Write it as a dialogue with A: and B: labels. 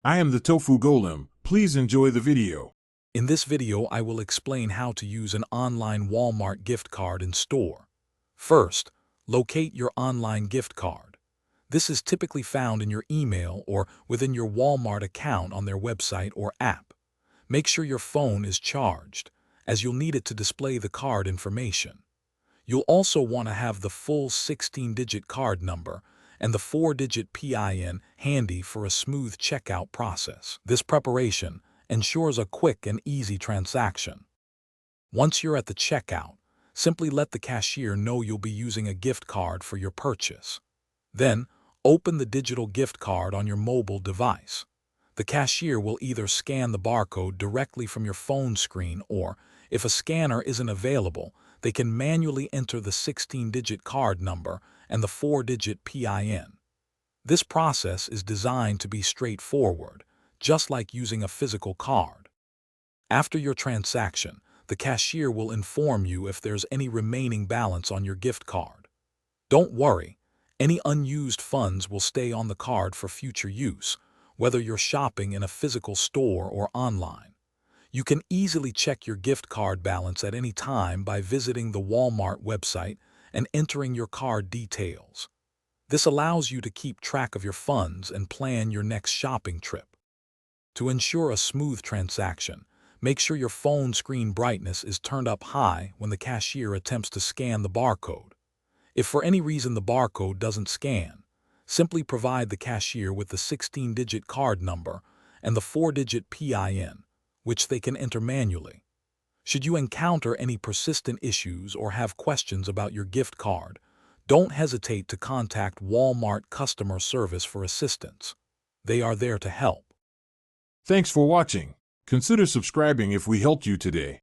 A: I am the Tofu Golem. Please enjoy the video.
B: In this video, I will explain how to use an online Walmart gift card in store. First, locate your online gift card. This is typically found in your email or within your Walmart account on their website or app. Make sure your phone is charged, as you'll need it to display the card information. You'll also want to have the full 16-digit card number and the 4-digit PIN handy for a smooth checkout process. This preparation ensures a quick and easy transaction. Once you're at the checkout, simply let the cashier know you'll be using a gift card for your purchase. Then, open the digital gift card on your mobile device. The cashier will either scan the barcode directly from your phone screen or, if a scanner isn't available, they can manually enter the 16-digit card number and the 4-digit PIN. This process is designed to be straightforward, just like using a physical card. After your transaction, the cashier will inform you if there's any remaining balance on your gift card. Don't worry, any unused funds will stay on the card for future use, whether you're shopping in a physical store or online. You can easily check your gift card balance at any time by visiting the Walmart website and entering your card details. This allows you to keep track of your funds and plan your next shopping trip. To ensure a smooth transaction, make sure your phone screen brightness is turned up high when the cashier attempts to scan the barcode. If for any reason the barcode doesn't scan, simply provide the cashier with the 16-digit card number and the 4-digit PIN, which they can enter manually. Should you encounter any persistent issues or have questions about your gift card, don't hesitate to contact Walmart customer service for assistance. They are there to help.
A: Thanks for watching. Consider subscribing if we helped you today.